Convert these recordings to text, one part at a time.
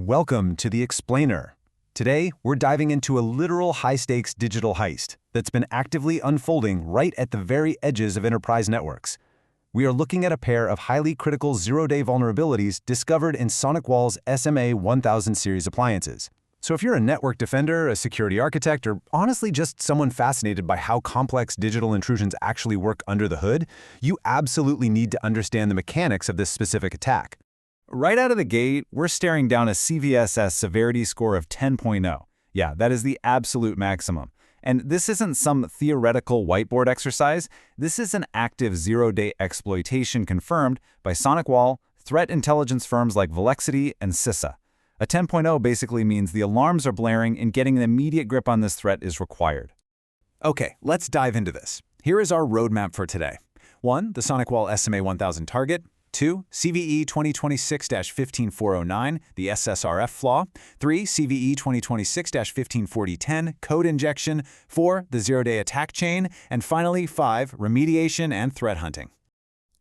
Welcome to the Explainer. Today, we're diving into a literal high-stakes digital heist that's been actively unfolding right at the very edges of enterprise networks. We are looking at a pair of highly critical zero-day vulnerabilities discovered in SonicWall's SMA-1000 series appliances. So if you're a network defender, a security architect, or honestly just someone fascinated by how complex digital intrusions actually work under the hood, you absolutely need to understand the mechanics of this specific attack. Right out of the gate, we're staring down a CVSS severity score of 10.0. Yeah, that is the absolute maximum. And this isn't some theoretical whiteboard exercise. This is an active zero-day exploitation confirmed by SonicWall, threat intelligence firms like Velexity and CISA. A 10.0 basically means the alarms are blaring and getting an immediate grip on this threat is required. Okay, let's dive into this. Here is our roadmap for today. 1. The SonicWall SMA-1000 target. 2. CVE 2026-15409, the SSRF flaw. 3. CVE 2026-154010, code injection. 4. The zero-day attack chain. And finally, 5. Remediation and threat hunting.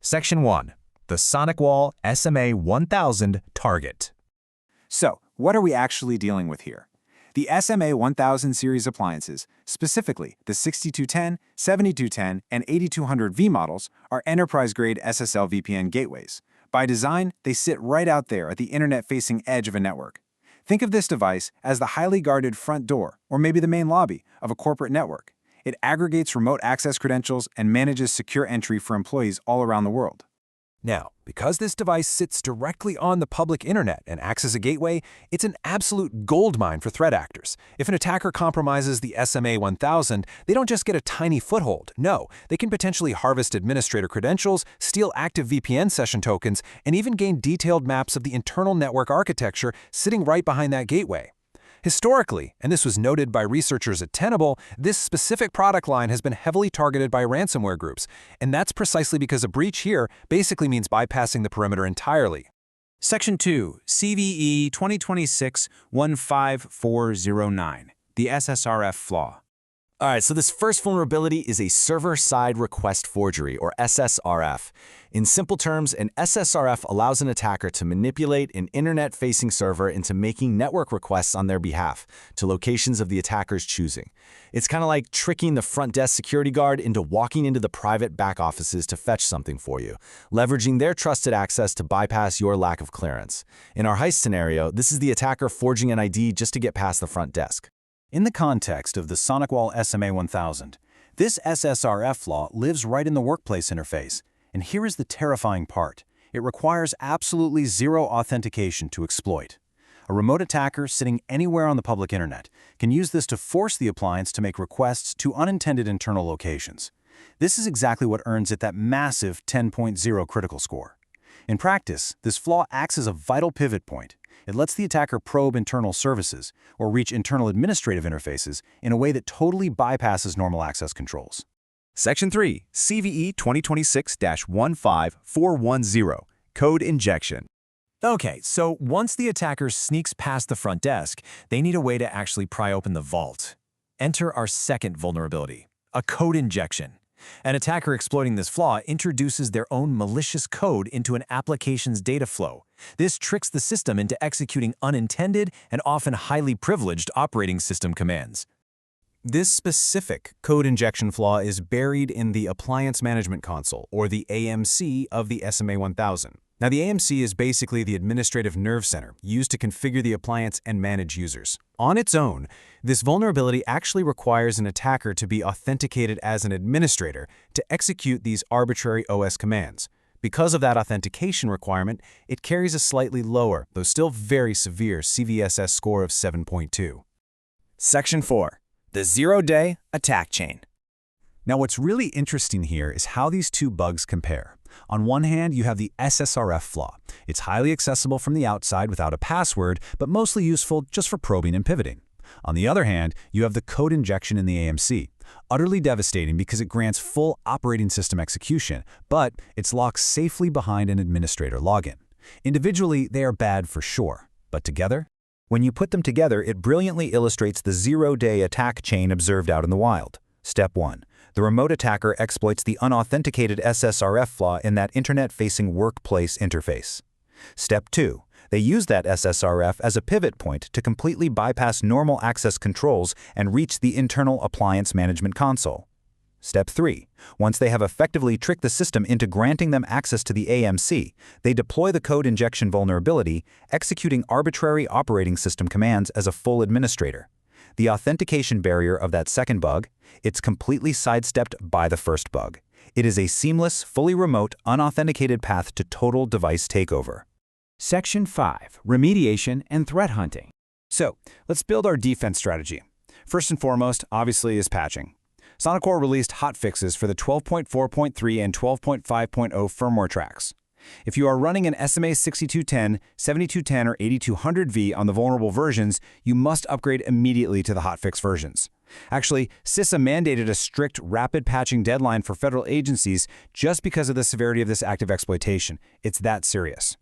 Section 1. The SonicWall SMA-1000 target. So, what are we actually dealing with here? The SMA-1000 series appliances, specifically the 6210, 7210, and 8200V models, are enterprise-grade SSL VPN gateways. By design, they sit right out there at the internet-facing edge of a network. Think of this device as the highly guarded front door, or maybe the main lobby, of a corporate network. It aggregates remote access credentials and manages secure entry for employees all around the world. Now, because this device sits directly on the public internet and acts as a gateway, it's an absolute goldmine for threat actors. If an attacker compromises the SMA-1000, they don't just get a tiny foothold. No, they can potentially harvest administrator credentials, steal active VPN session tokens, and even gain detailed maps of the internal network architecture sitting right behind that gateway. Historically, and this was noted by researchers at Tenable, this specific product line has been heavily targeted by ransomware groups, and that's precisely because a breach here basically means bypassing the perimeter entirely. Section 2, CVE 2026-15409, the SSRF flaw. All right, so this first vulnerability is a server-side request forgery, or SSRF. In simple terms, an SSRF allows an attacker to manipulate an internet-facing server into making network requests on their behalf to locations of the attacker's choosing. It's kind of like tricking the front desk security guard into walking into the private back offices to fetch something for you, leveraging their trusted access to bypass your lack of clearance. In our heist scenario, this is the attacker forging an ID just to get past the front desk. In the context of the SonicWall SMA-1000, this SSRF flaw lives right in the workplace interface. And here is the terrifying part. It requires absolutely zero authentication to exploit. A remote attacker sitting anywhere on the public internet can use this to force the appliance to make requests to unintended internal locations. This is exactly what earns it that massive 10.0 critical score. In practice, this flaw acts as a vital pivot point. It lets the attacker probe internal services or reach internal administrative interfaces in a way that totally bypasses normal access controls. Section 3. CVE 2026-15410, code injection. Okay, so once the attacker sneaks past the front desk, they need a way to actually pry open the vault. Enter our second vulnerability, a code injection. An attacker exploiting this flaw introduces their own malicious code into an application's data flow. This tricks the system into executing unintended and often highly privileged operating system commands. This specific code injection flaw is buried in the Appliance Management Console, or the AMC, of the SMA-1000. Now, the AMC is basically the administrative nerve center used to configure the appliance and manage users. On its own, this vulnerability actually requires an attacker to be authenticated as an administrator to execute these arbitrary OS commands. Because of that authentication requirement, it carries a slightly lower, though still very severe, CVSS score of 7.2. Section 4. The zero-day attack chain. Now, what's really interesting here is how these two bugs compare. On one hand, you have the SSRF flaw. It's highly accessible from the outside without a password, but mostly useful just for probing and pivoting. On the other hand, you have the code injection in the AMC. Utterly devastating because it grants full operating system execution, but it's locked safely behind an administrator login. Individually, they are bad for sure, but together? When you put them together, it brilliantly illustrates the zero-day attack chain observed out in the wild. Step 1. The remote attacker exploits the unauthenticated SSRF flaw in that internet-facing workplace interface. Step 2. They use that SSRF as a pivot point to completely bypass normal access controls and reach the internal appliance management console. Step 3. Once they have effectively tricked the system into granting them access to the AMC, they deploy the code injection vulnerability, executing arbitrary operating system commands as a full administrator. The authentication barrier of that second bug, it's completely sidestepped by the first bug. It is a seamless, fully remote, unauthenticated path to total device takeover. Section 5. Remediation and Threat Hunting. So, let's build our defense strategy. First and foremost, obviously, is patching. SonicWall released hotfixes for the 12.4.3 and 12.5.0 firmware tracks. If you are running an SMA 6210, 7210, or 8200V on the vulnerable versions, you must upgrade immediately to the hotfix versions. Actually, CISA mandated a strict rapid patching deadline for federal agencies just because of the severity of this active exploitation. It's that serious.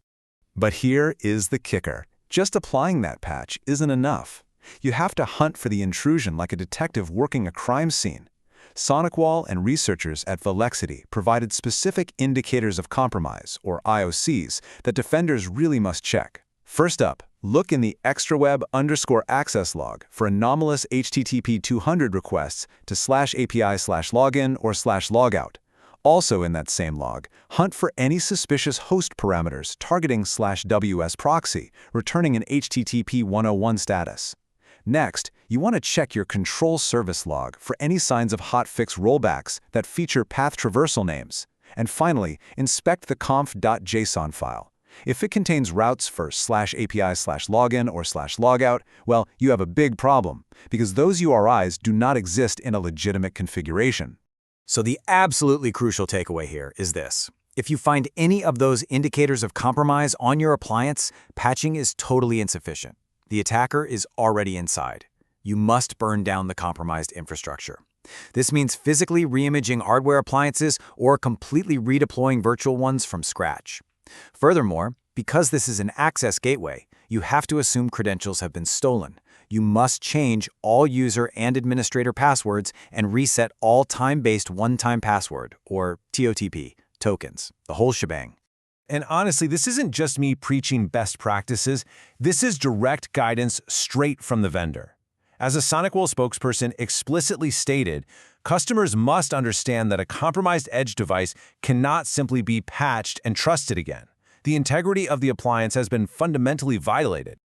But here is the kicker. Just applying that patch isn't enough. You have to hunt for the intrusion like a detective working a crime scene. SonicWall and researchers at Velexity provided specific indicators of compromise, or IOCs, that defenders really must check. First up, look in the extraweb_access log for anomalous HTTP 200 requests to /API/login or /logout. Also in that same log, hunt for any suspicious host parameters targeting /WS proxy, returning an HTTP 101 status. Next, you want to check your control service log for any signs of hotfix rollbacks that feature path traversal names. And finally, inspect the conf.json file. If it contains routes for /API/login or /logout, well, you have a big problem, because those URIs do not exist in a legitimate configuration. So the absolutely crucial takeaway here is this. If you find any of those indicators of compromise on your appliance, patching is totally insufficient. The attacker is already inside. You must burn down the compromised infrastructure. This means physically reimaging hardware appliances or completely redeploying virtual ones from scratch. Furthermore, because this is an access gateway, you have to assume credentials have been stolen. You must change all user and administrator passwords and reset all time-based one-time password, or TOTP, tokens, the whole shebang. And honestly, this isn't just me preaching best practices. This is direct guidance straight from the vendor. As a SonicWall spokesperson explicitly stated, customers must understand that a compromised edge device cannot simply be patched and trusted again. The integrity of the appliance has been fundamentally violated.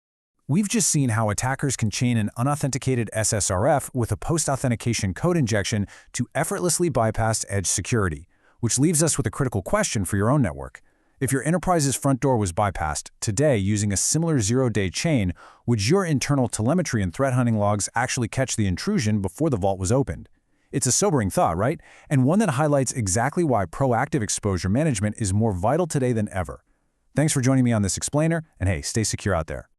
We've just seen how attackers can chain an unauthenticated SSRF with a post-authentication code injection to effortlessly bypass edge security, which leaves us with a critical question for your own network. If your enterprise's front door was bypassed today using a similar zero-day chain, would your internal telemetry and threat hunting logs actually catch the intrusion before the vault was opened? It's a sobering thought, right? And one that highlights exactly why proactive exposure management is more vital today than ever. Thanks for joining me on this explainer, and hey, stay secure out there.